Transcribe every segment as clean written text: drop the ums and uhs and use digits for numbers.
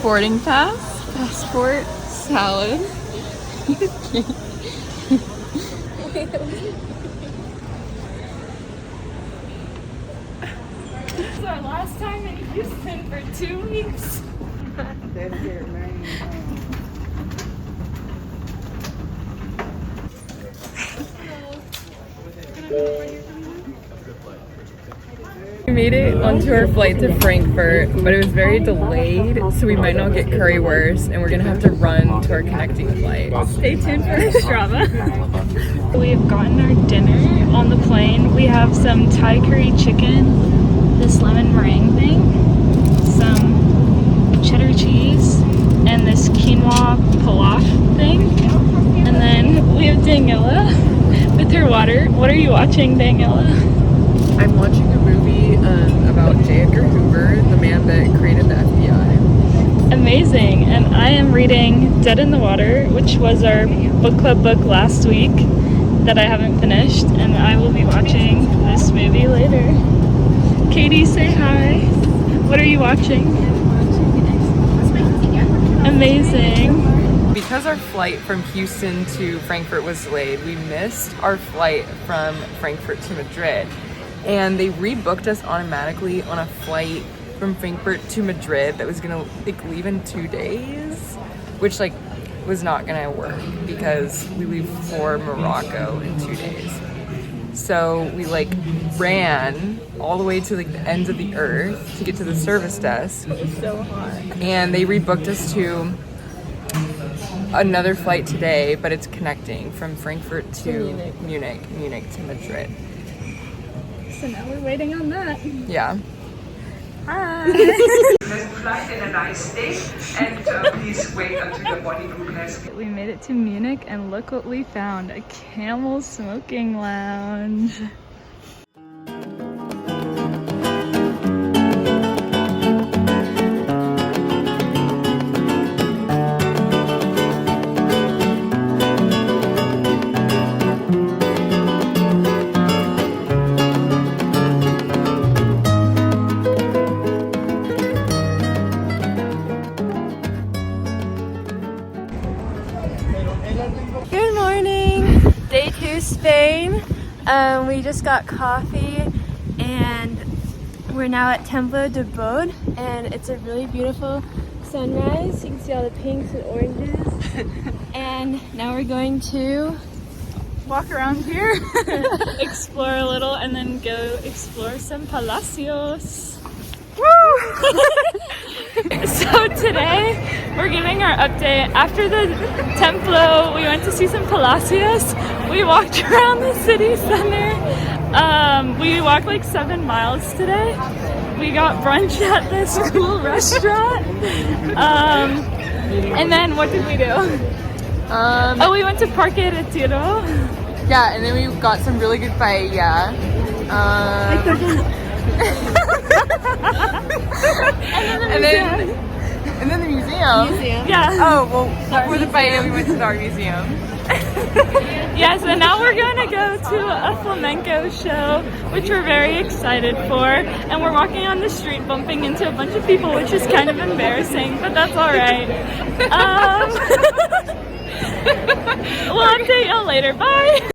boarding pass, passport, salad. This is our last time in Houston for 2 weeks. We made it onto our flight to Frankfurt, but it was very delayed, so we might not get currywurst, and we're gonna have to run to our connecting flight. Stay tuned for our Strava. We have gotten our dinner on the plane. We have some Thai curry chicken, this lemon meringue thing, some cheddar cheese, and this quinoa pilaf thing. And then we have Daniela with her water. What are you watching, Daniela? I'm watching a movie about J. Edgar Hoover, the man that created the FBI. Amazing. And I am reading Dead in the Water, which was our book club book last week that I haven't finished, and I will be watching this movie later. Katie, say hi. What are you watching? Amazing. Because our flight from Houston to Frankfurt was delayed, we missed our flight from Frankfurt to Madrid. And they rebooked us automatically on a flight from Frankfurt to Madrid that was gonna leave in 2 days, which was not gonna work because we leave for Morocco in 2 days. So we ran all the way to the ends of the earth to get to the service desk. It was so hot. And they rebooked us to another flight today, but it's connecting from Frankfurt to Munich to Madrid. So now we're waiting on that. Yeah. Hi. Flight and a nice day, and please wait until the body room has. We made it to Munich, and look what we found, a camel smoking lounge. Good morning, day 2 Spain. We just got coffee and we're now at Templo de Bod, and it's a really beautiful sunrise. You can see all the pinks and oranges. And now we're going to walk around here, explore a little, and then go explore some palacios. Woo! So today we're giving our update. After the Templo, we went to see some palacios. We walked around the city center. We walked 7 miles today. We got brunch at this cool restaurant. And then what did we do? We went to Parque Retiro. Yeah, and then we got some really good paella. And then the museum. Yeah. Oh, well, before the paella, we went to the art museum. Yes, and now we're going to go to a flamenco show, which we're very excited for. And we're walking on the street bumping into a bunch of people, which is kind of embarrassing, but that's all right. We'll update y'all later. Bye!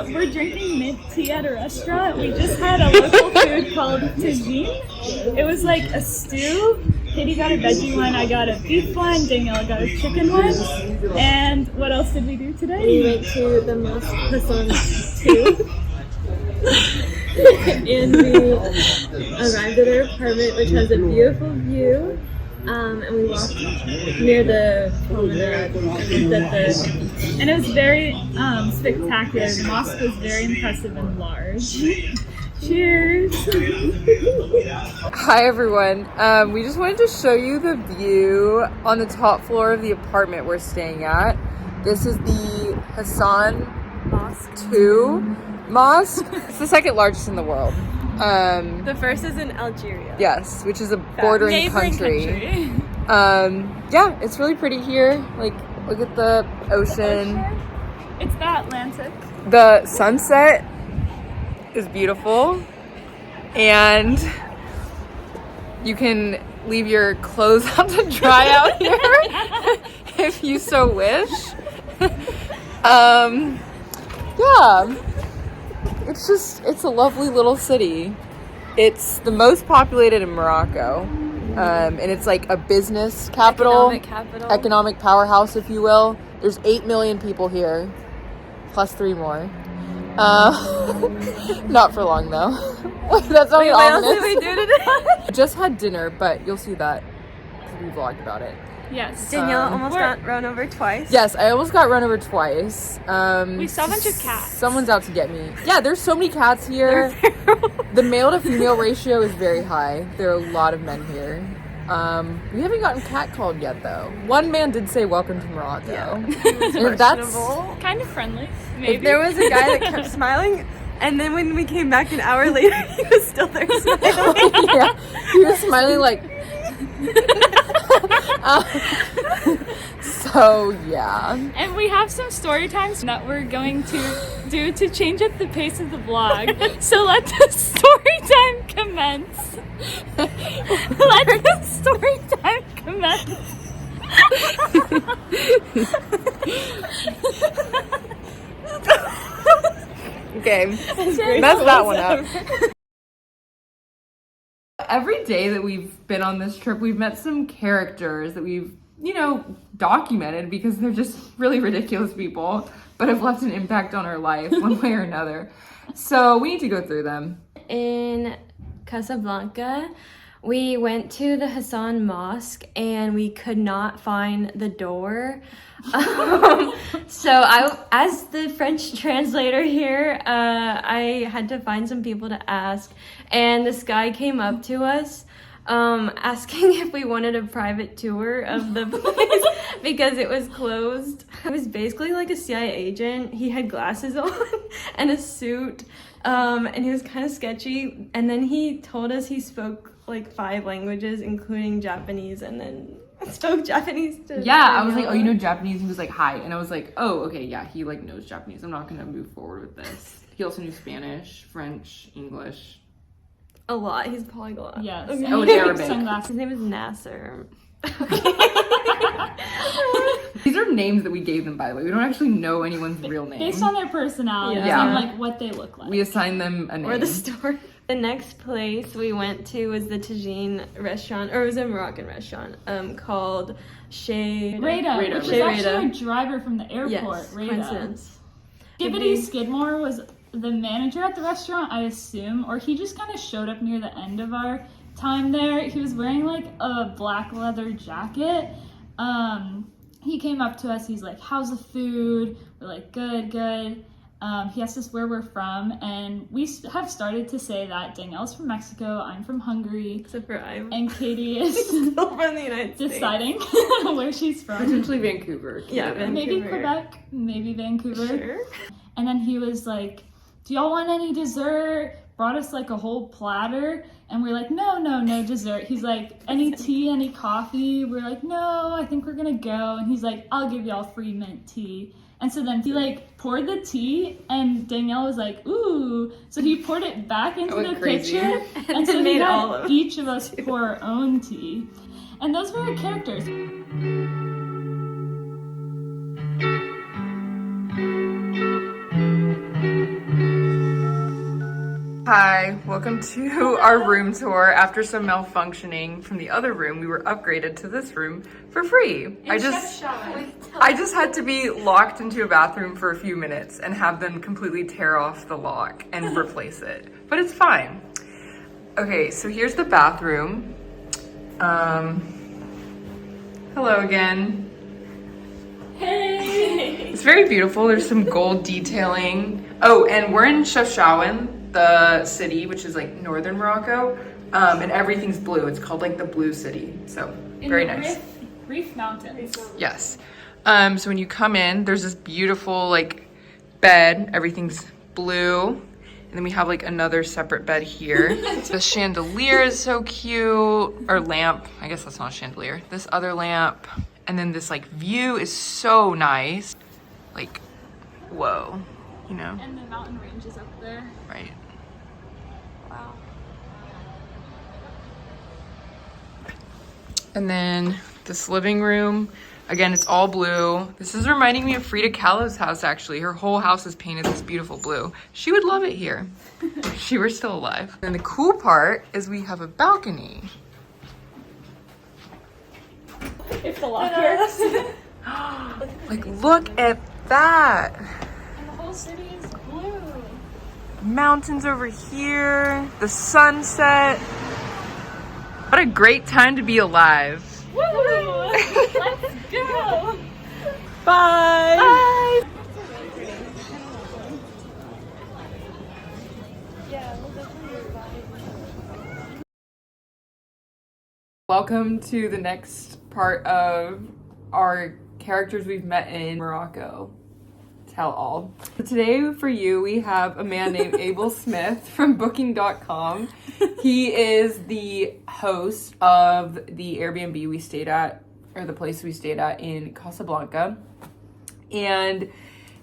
we're drinking mint tea at a restaurant. We just had a local food called tagine. It was like a stew. Katie got a veggie one, I got a beef one, Daniela got a chicken one. And what else did we do today? We went to the mosque Hassan 2. And we arrived at our apartment, which has a beautiful view. And we walked near the promenade. And it was very spectacular. The mosque was very impressive and large. Cheers! Hi everyone. We just wanted to show you the view on the top floor of the apartment we're staying at. This is the Hassan Mosque 2 mosque. It's the second largest in the world. The first is in Algeria. Yes, which is a bordering country. Yeah, it's really pretty here. Like, look at the ocean. It's the Atlantic. The sunset is beautiful, and you can leave your clothes out to dry out here if you so wish. Yeah, it's a lovely little city. It's the most populated in Morocco, and it's like a business capital, economic powerhouse, if you will. There's 8 million people here, plus 3 more. Not for long though. That's not What else did we do today? I just had dinner, but you'll see that because we vlogged about it. Yes. Daniela almost got run over twice. Yes, I almost got run over twice. We saw a bunch of cats. Someone's out to get me. Yeah, there's so many cats here. The male to female ratio is very high. There are a lot of men here. We haven't gotten catcalled yet though. One man did say welcome to Morocco. Yeah. And that's Kind of friendly, maybe. There was a guy that kept smiling, and then when we came back an hour later, he was still there smiling. Yeah, he was smiling like. So yeah. And we have some story times that we're going to do to change up the pace of the vlog. So let the story time commence. Let the story time commence. Okay, mess that one up. Every day that we've been on this trip, we've met some characters that we've, documented because they're just really ridiculous people, but have left an impact on our life one way or another. So we need to go through them. In Casablanca, we went to the Hassan Mosque and we could not find the door. So I, as the French translator here, I had to find some people to ask, and this guy came up to us asking if we wanted a private tour of the place because it was closed. It was basically like a CIA agent. He had glasses on and a suit, and he was kind of sketchy. And then he told us he spoke like 5 languages, including Japanese, and then spoke Japanese to I was like, oh, you know Japanese? He was like, hi. And I was like, oh, okay, yeah, he like knows Japanese. I'm not gonna move forward with this. He also knew Spanish, French, English. A lot. He's polyglot. Yes. Okay. Oh, and Arabic. His name is Nasser. These are names that we gave them, by the way. We don't actually know anyone's real name. Based on their personalities and like what they look like. We assigned them a name. Or the store. The next place we went to was the tagine restaurant, or it was a Moroccan restaurant, called Rabat, which is Chez actually Rabat. a driver from the airport. Yes, Rabat. coincidence. Skibbity Skidmore was the manager at the restaurant, I assume, or he just kind of showed up near the end of our time there. He was wearing like a black leather jacket. He came up to us, he's like, how's the food? We're like, good. He asked us where we're from, and we have started to say that Danielle's from Mexico, I'm from Hungary, Except for and Katie is still from the United States. deciding where she's from. Essentially Vancouver. Yeah, Canada. Maybe Vancouver. Quebec, maybe Vancouver. Sure. And then he was like, do y'all want any dessert? Brought us like a whole platter, and we're like, no dessert. He's like, any tea, any coffee? We're like, no, I think we're gonna go. And he's like, I'll give y'all free mint tea. And so then he like poured the tea, and Danielle was like, ooh. So he poured it back into the crazy. pitcher, and so It he made had all of each of us pour our own tea. And those were our characters. Hi, welcome to our room tour. After some malfunctioning from the other room, we were upgraded to this room for free. I just had to be locked into a bathroom for a few minutes and have them completely tear off the lock and replace it. But it's fine. Okay, so here's the bathroom. Hello again. Hey! It's very beautiful. There's some gold detailing. Oh, and we're in Chefchaouen, the city, which is like northern Morocco, and everything's blue. It's called like the blue city. So very nice. Reef Mountains. Yes. So when you come in, there's this beautiful like bed. Everything's blue. And then we have like another separate bed here. The chandelier is so cute. Or lamp. I guess that's not a chandelier. This other lamp. And then this like view is so nice. Like, whoa, you know? And the mountain ranges up there. Right. Wow. And then this living room, again, it's all blue. This is reminding me of Frida Kahlo's house, actually. Her whole house is painted this beautiful blue. She would love it here if she were still alive. And the cool part is we have a balcony. If the lock works. Like, look at that. And the whole city is blue. Mountains over here, the sunset. What a great time to be alive. Woo! Let's go! Bye. Bye! Welcome to the next part of our characters we've met in Morocco. Tell all. So today for you, we have a man named Abel Smith from booking.com. He is the host of the Airbnb we stayed at, or the place we stayed at in Casablanca. And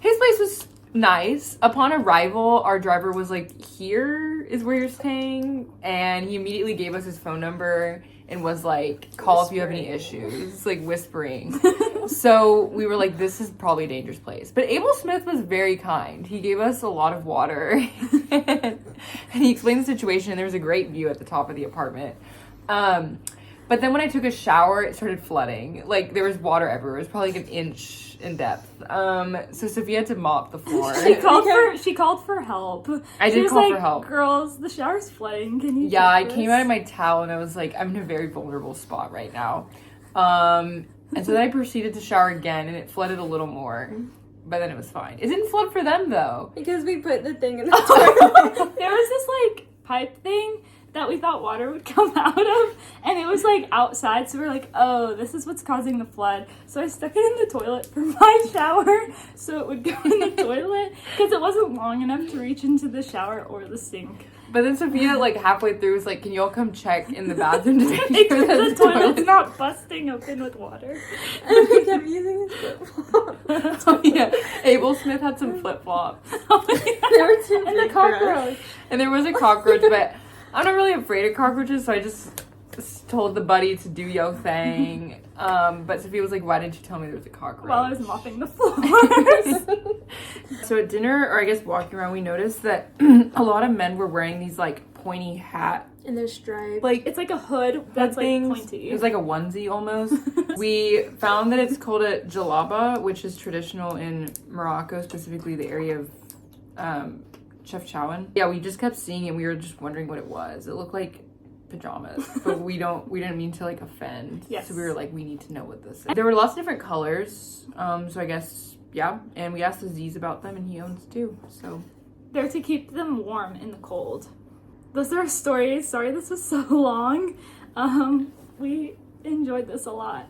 his place was nice. Upon arrival, our driver was like, here is where you're staying. And he immediately gave us his phone number and was like, call if you have any issues, like whispering. So we were like, this is probably a dangerous place. But Abel Smith was very kind. He gave us a lot of water and he explained the situation, and there was a great view at the top of the apartment. But then when I took a shower, it started flooding. Like, there was water everywhere. It was probably like an inch in depth. So Sophia had to mop the floor. She called for help. I did call for help. Girls, the shower's flooding. Can you? Yeah, I this? came out of my towel and I was like, I'm in a very vulnerable spot right now. And so then I proceeded to shower again, and it flooded a little more. But then it was fine. It didn't flood for them though. Because we put the thing in the toilet. There was this like pipe thing that we thought water would come out of, and it was like outside, so we were like, oh, this is what's causing the flood. So I stuck it in the toilet for my shower so it would go in the toilet, because it wasn't long enough to reach into the shower or the sink. But then Sophia, like halfway through, was like, can you all come check in the bathroom to make sure that the toilet's not busting open with water. And we kept using his flip-flops. Oh yeah, Abel Smith had some flip-flops. They were too And the big for us. cockroach. And there was a cockroach, but I'm not really afraid of cockroaches, so I just told the buddy to do yo thing. But Sophia was like, why didn't you tell me there was a cockroach? While I was mopping the floors. So at dinner, or I guess walking around, we noticed that a lot of men were wearing these like pointy hat. And they're striped. Like, It's like a hood that's like things. pointy. It was like a onesie almost. We found that it's called a jalaba, which is traditional in Morocco, specifically the area of Chefchaouen. Yeah, we just kept seeing it, and we were just wondering what it was. It looked like pajamas, but we didn't mean to like offend. Yes. So we were like, we need to know what this is. There were lots of different colors. So I guess, yeah. And we asked Aziz about them, and he owns two. So They're to keep them warm in the cold. Those are our stories. Sorry this was so long. We enjoyed this a lot.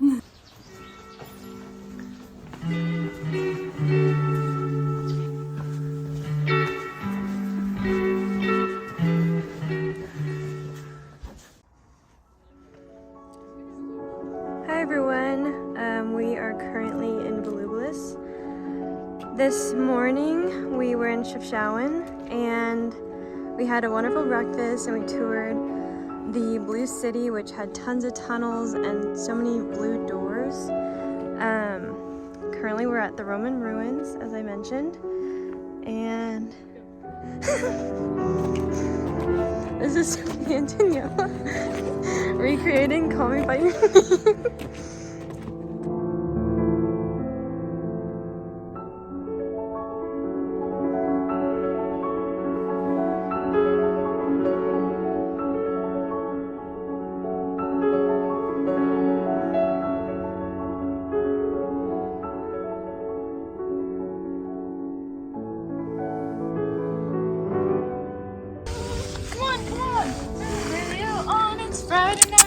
Hi everyone, we are currently in Volubilis. This morning we were in Chefchaouen and we had a wonderful breakfast, and we toured the Blue City, which had tons of tunnels and so many blue doors. Currently we're at the Roman ruins, as I mentioned, and This is Sophie and Daniela recreating Call Me By Your Name. Friday night.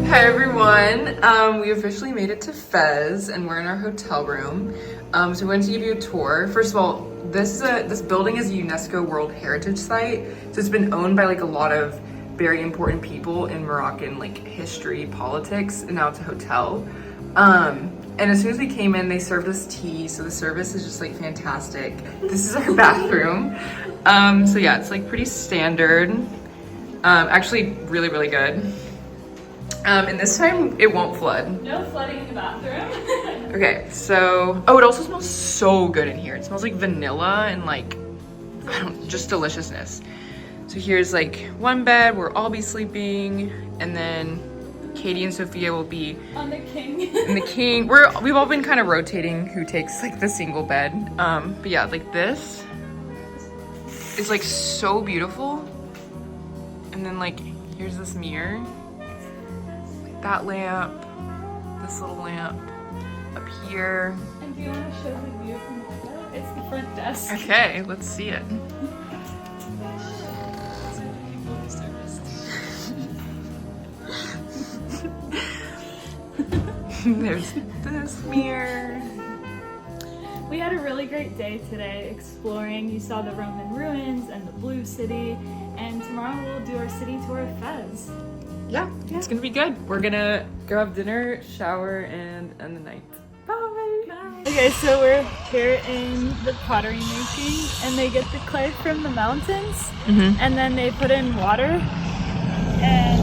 Hi everyone, we officially made it to Fez and we're in our hotel room. So we wanted to give you a tour. First of all, this building is a UNESCO World Heritage Site, so it's been owned by like a lot of very important people in Moroccan like history, politics, and now it's a hotel. And as soon as we came in, they served us tea, so the service is just like fantastic. This is our bathroom. So yeah, it's like pretty standard. Actually really, really good. And this time it won't flood. No flooding in the bathroom. Okay, so, oh, it also smells so good in here. It smells like vanilla and like, I don't, just deliciousness. So here's like one bed where I'll be sleeping, and then Katie and Sophia will be on the king. in the king. We've all been kind of rotating who takes like the single bed. But yeah, like this is like so beautiful. And then like, here's this mirror. That lamp, this little lamp up here. And do you want to show the view from the window? It's the front desk. Okay, let's see it. There's this mirror. We had a really great day today exploring. You saw the Roman ruins and the Blue City, and tomorrow we'll do our city tour of Fez. Yeah, it's gonna be good. We're gonna go have dinner, shower, and end the night. Bye. Bye. Okay, so we're here in the pottery making, and they get the clay from the mountains, and then they put in water, and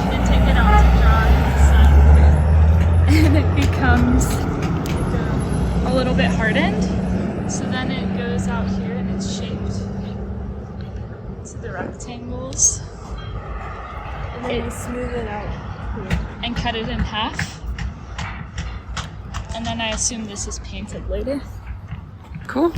they take it out to dry in the sun, and it becomes a little bit hardened. So then it goes out here, and it's shaped to the rectangles. And then you smooth it out here and cut it in half. And then I assume this is painted later. Cool.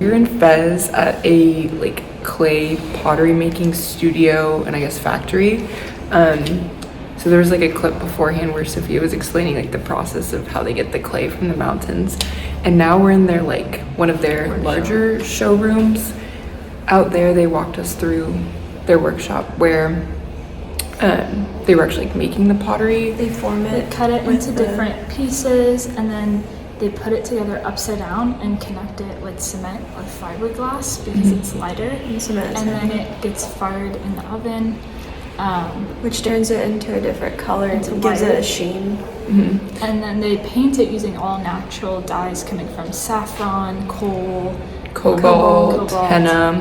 We're in Fez at a like clay pottery making studio and I guess factory. So there was like a clip beforehand where Sophia was explaining like the process of how they get the clay from the mountains. And now we're in their like one of their larger showrooms. Out there they walked us through their workshop where they were actually like, making the pottery. They form it. They cut it into different pieces, and then they put it together upside down and connect it with cement or fiberglass because it's lighter. And then it gets fired in the oven. Which turns it into a different color and gives it a sheen. And then they paint it using all natural dyes coming from saffron, coal, Cobalt, henna.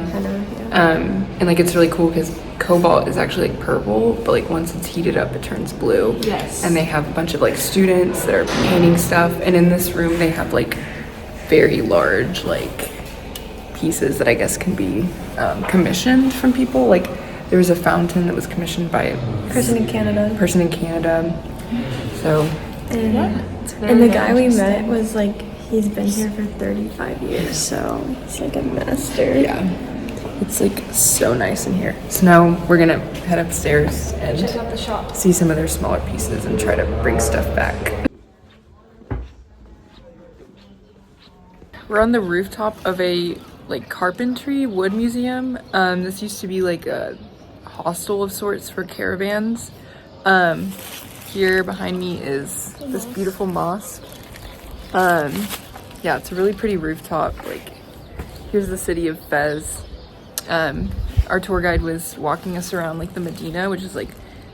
Yeah. And like it's really cool because cobalt is actually like purple, but like once it's heated up it turns blue. Yes. And they have a bunch of like students that are painting stuff, and in this room they have like very large like pieces that I guess can be commissioned from people. Like there was a fountain that was commissioned by a Person in Canada. So And the guy we met was like, he's been here for 35 years, so he's like a master. yeah, it's like so nice in here. So now we're gonna head upstairs and check out the shop. see some of their smaller pieces and try to bring stuff back. We're on the rooftop of a like carpentry wood museum. This used to be like a hostel of sorts for caravans. Here behind me is this beautiful mosque. Yeah, it's a really pretty rooftop. Like here's the city of Fez. Our our tour guide was walking us around like the Medina, which is like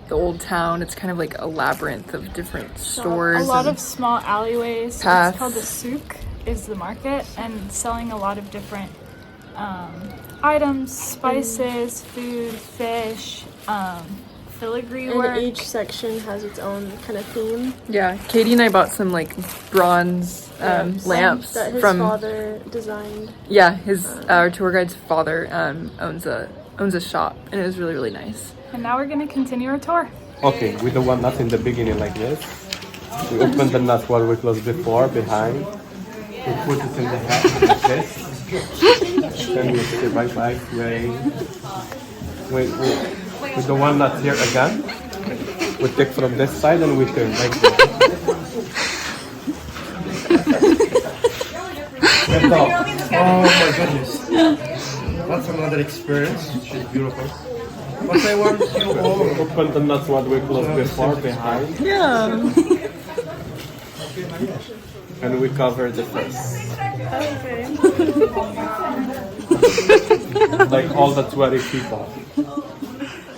the old town. It's kind of like a labyrinth of different stores. A lot of small alleyways. paths. It's called the souk, is the market, and selling a lot of different items, spices, food, fish, filigree work. And each section has its own kind of theme. Yeah, Katie and I bought some like bronze lamps that his from father designed. Yeah, our tour guide's father owns a shop, and it was really, really nice. And now we're gonna continue our tour. Okay, we don't want nothing in the beginning like this. We open the nut while we close before, behind. We put it in the head like this. Then we step by way. We don't want nut here again. We take from this side and we turn like this. Oh my goodness. That's another experience. She's beautiful. But I want you all. Open the nuts while we close before, behind. Yeah. And we cover the face. Okay. Like all the 20 people.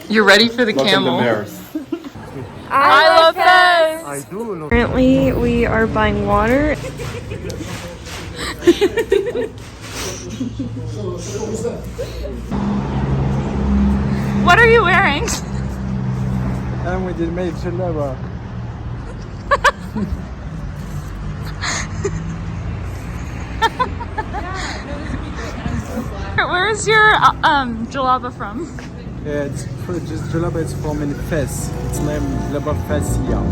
You're ready for the Look in the camel. mirrors. I love Fez! I do look. Currently, we are buying water. What are you wearing? And we did make jalaba. Where's your jalaba from? Yeah, it's just jalaba. It's from in Fez. It's named jalaba Fezia.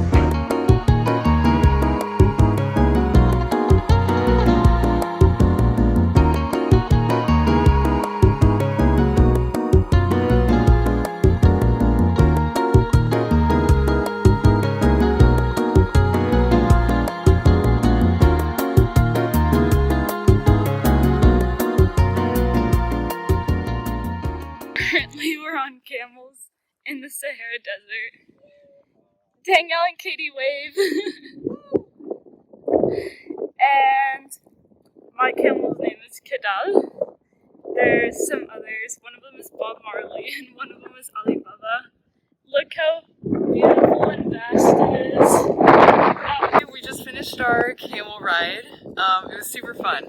Currently, we're on camels in the Sahara Desert. Daniela and Katie wave. And my camel's name is Kadal. There's some others. One of them is Bob Marley and one of them is Ali Baba. Look how beautiful and vast it is. We just finished our camel ride. It was super fun.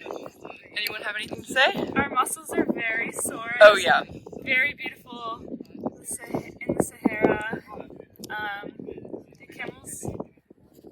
Anyone have anything to say? Our muscles are very sore. Oh yeah. Very beautiful in the Sahara. The camels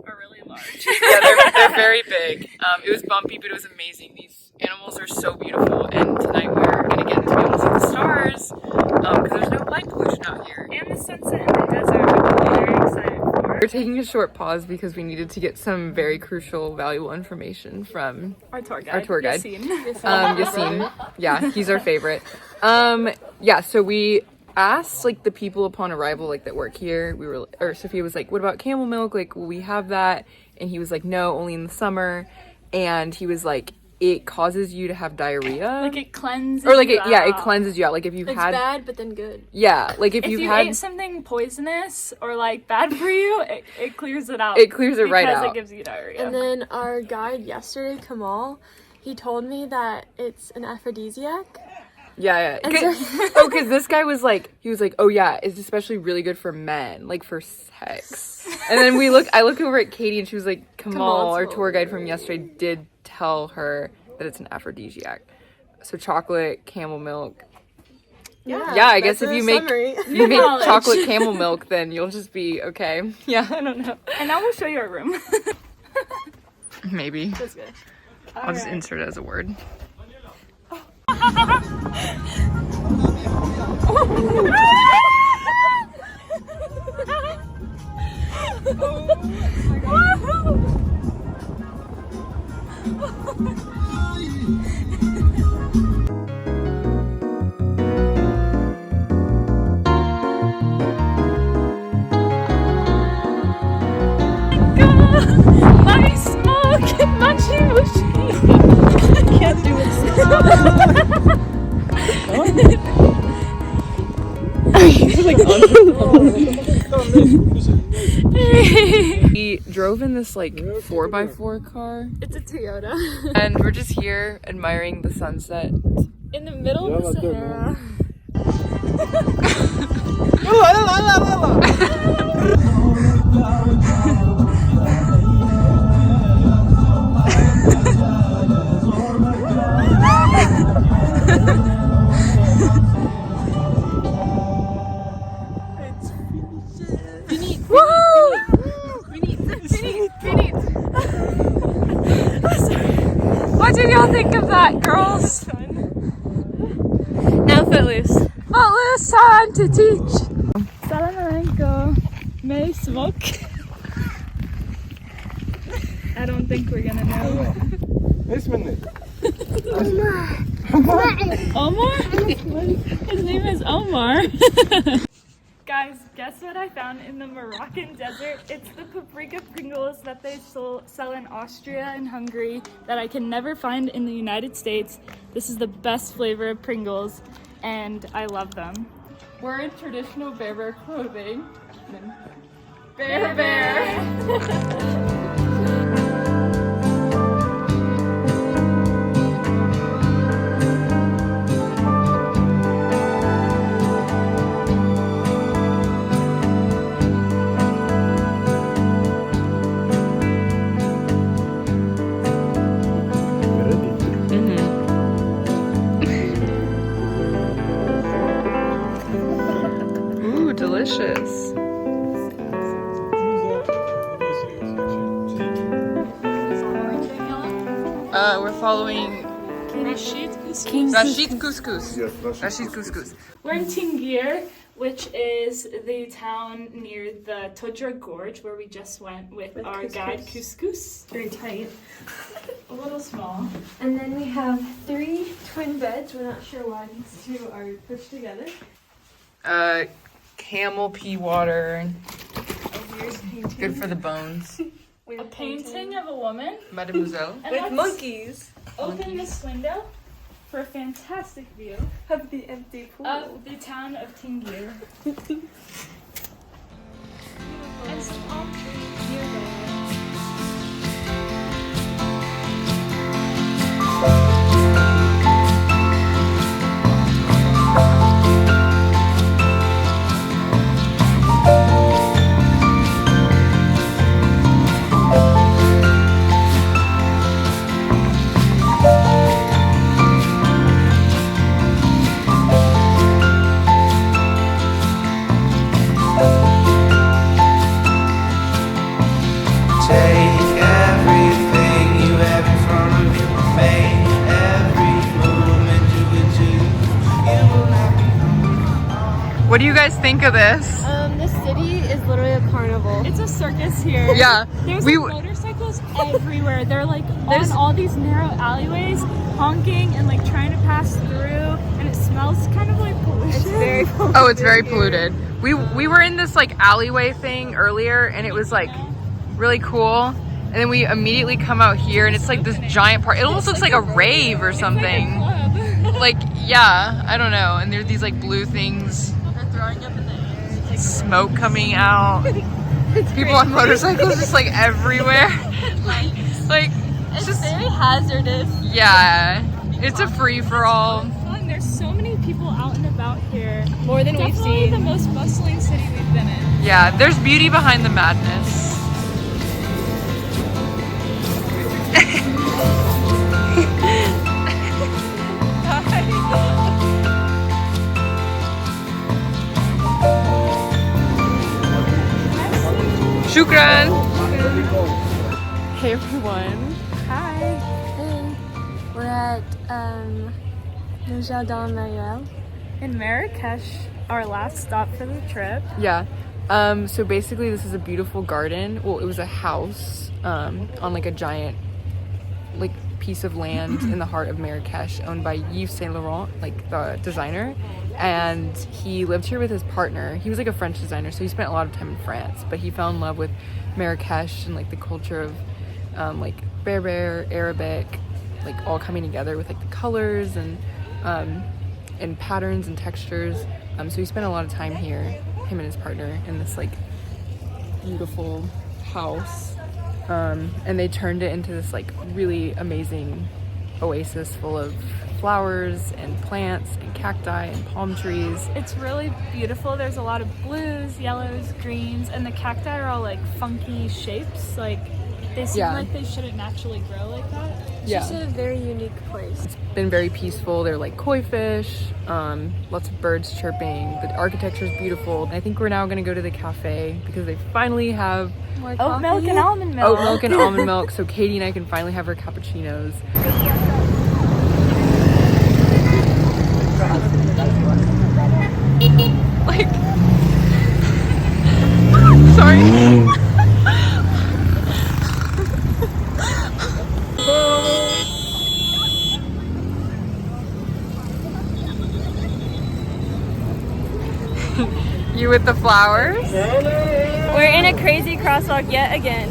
are really large. Yeah, they're very big. It was bumpy, but it was amazing. These animals are so beautiful, and tonight we're gonna get to be able to see the stars because there's no light pollution out here. And the sunset in the desert, which I'm very excited for. We're taking a short pause because we needed to get some very crucial, valuable information from Our tour guide. Yassine. Yassine. Yassine. Yeah, he's our favorite. Yeah, so we asked like the people upon arrival like that work here. Sophia was like, what about camel milk? Like, will we have that? And he was like, no, only in the summer. And he was like, it causes you to have diarrhea. Like it cleanses or like you it, yeah, it out. cleanses you out. Like if you've It's had bad, but then good. yeah, like if If you've you had ate something poisonous or like bad for you, it clears it out. It clears it right because out. it gives you diarrhea. And then our guide yesterday, Kamal, he told me that it's an aphrodisiac. Yeah. And Because this guy was like, oh yeah, it's especially really good for men, like for sex. And then I looked over at Katie and she was like, Kamal, our tour guide from yesterday, did tell her that it's an aphrodisiac. So chocolate, camel milk. Yeah, I guess if you make knowledge. chocolate camel milk, then you'll just be okay. Yeah, I don't know. And now we'll show you our room. Maybe. That's good. I'll just insert it as a word. My smoke! Munchy mushy! Can't do it. We drove in this like 4x4 car It's a Toyota. and we're just here admiring the sunset. In the middle of the Sahara. What did y'all think of that, girls? Now footloose. Footloose, time to teach. Salam alaikum. May smoke. I don't think we're gonna know. Omar? His name is Omar. Guys, guess what I found in the Moroccan desert? It's the paprika Pringles that they sell in Austria and Hungary that I can never find in the United States. This is the best flavor of Pringles, and I love them. We're in traditional Berber clothing. Berber! Ooh, delicious. We're following Rashid Couscous. Yes, Rashid Couscous. We're in Tingir, which is the town near the Todra Gorge where we just went with our guide Couscous. Very tight. A little small. And then we have 3 twin beds. We're not sure why these 2 are pushed together. Camel pea water. Good for the bones. A painting of a woman. Mademoiselle. And With monkeys. Open this window for a fantastic view Of the empty pool. of the town of Tingir. And some palm trees nearby. What do you guys think of this? This city is literally a carnival. It's a circus here. Yeah, There's we like motorcycles everywhere. They're like on all these narrow alleyways, honking and like trying to pass through, and it smells kind of like pollution. It's very polluted. Oh, it's very polluted. We were in this like alleyway thing earlier, and it was like really cool. And then we immediately come out here, and it's like this giant park. It almost looks like a rave or something. Like, yeah, I don't know. And there's these like blue things. They're throwing up in the air. Smoke coming out. People on motorcycles just like everywhere. Like, It's just very hazardous. yeah, it's a free for all. Fun. There's so many people out and about here. More than we've Definitely seen. the most bustling city we've been in. Yeah, there's beauty behind the madness. Shukran. Hey everyone. Hi. Hey. We're at Le Jardin Mariel. In Marrakech, our last stop for the trip. Yeah. So basically this is a beautiful garden. Well, it was a house on like a giant like piece of land in the heart of Marrakech owned by Yves Saint Laurent, like the designer. And he lived here with his partner. He was like a French designer, so he spent a lot of time in France, but he fell in love with Marrakech and like the culture of like Berber, Arabic, like all coming together with like the colors and patterns and textures. So he spent a lot of time here, him and his partner, in this like beautiful house. And they turned it into this like really amazing oasis full of flowers and plants and cacti and palm trees. It's really beautiful. There's a lot of blues, yellows, greens, and the cacti are all like funky shapes. Like they seem like they shouldn't naturally grow like that. It's just a very unique place. It's been very peaceful. There are like koi fish, lots of birds chirping. The architecture is beautiful. And I think we're now gonna go to the cafe because they finally have Oat milk and almond milk. Oat milk and almond milk, so Katie and I can finally have our cappuccinos. Like, sorry. You with the flowers? We're in a crazy crosswalk yet again.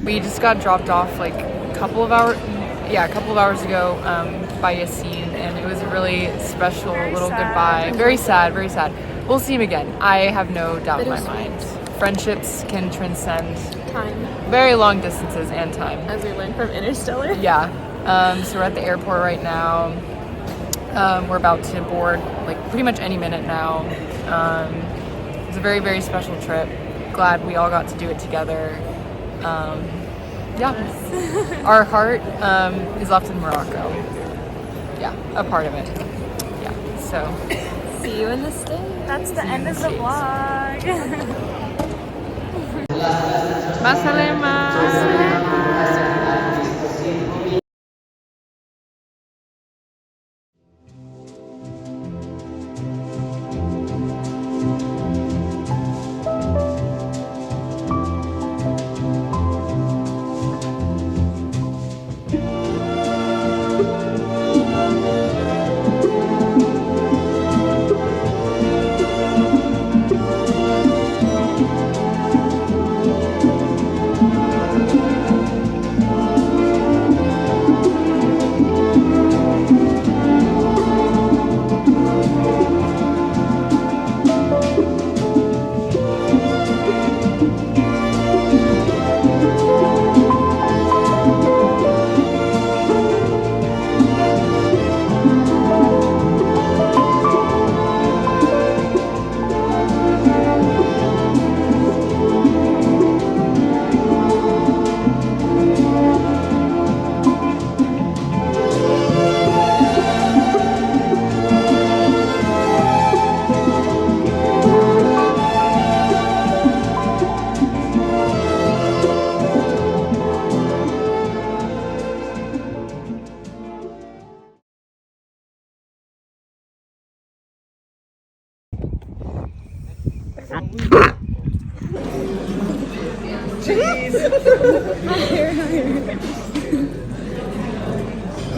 We just got dropped off like a couple of hours ago by Yassine, and it was a really special little goodbye. Very sad, very sad. We'll see him again. I have no doubt in my mind. Friendships can transcend Time, very long distances and time. as we learned from Interstellar. Yeah. So we're at the airport right now. We're about to board like pretty much any minute now. It's a very, very special trip. Glad we all got to do it together. Our heart is left in Morocco. Yeah, a part of it. Yeah, so. See you in the States. That's the end of the vlog. Masalema.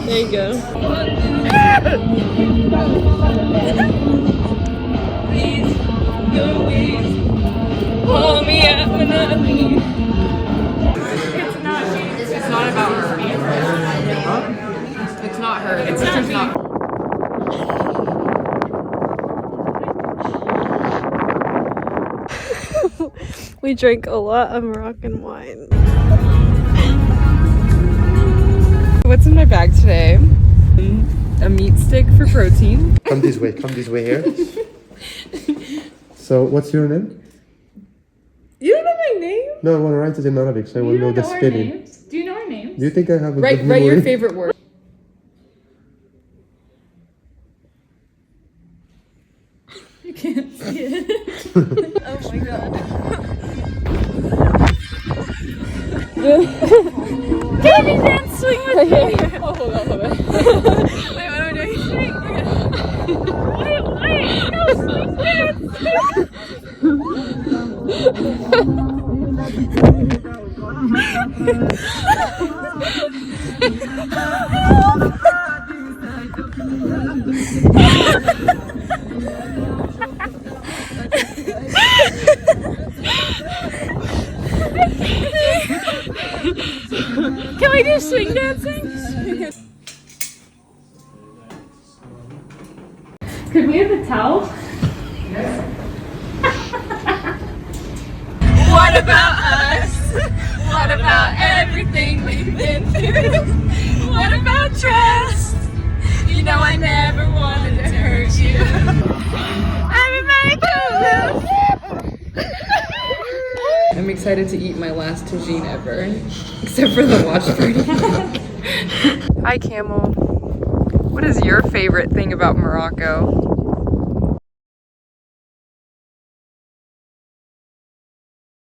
There you go. Please, no please. Pull me up when I leave. It's not about her. It's not her. It's just not her. We drank a lot of Moroccan wine. What's in my bag today? A meat stick for protein. Come this way here. So, what's your name? You don't know my name? No, I want to write it in Arabic, so I want to know the spelling. Do you know our names? Do you think I have a Write good memory? your favorite word. You can't see it. Oh my god. Baby dance, swing with me. Oh, hold on. Wait, what am I doing? Swing. Wait, no, swing dance. Can we do swing dancing? Could we have a towel? about us? What about everything we've been through? What about trust? You know I never wanted to hurt you. I'm excited to eat my last tagine ever, except for the watch party. Hi, Camel. What is your favorite thing about Morocco?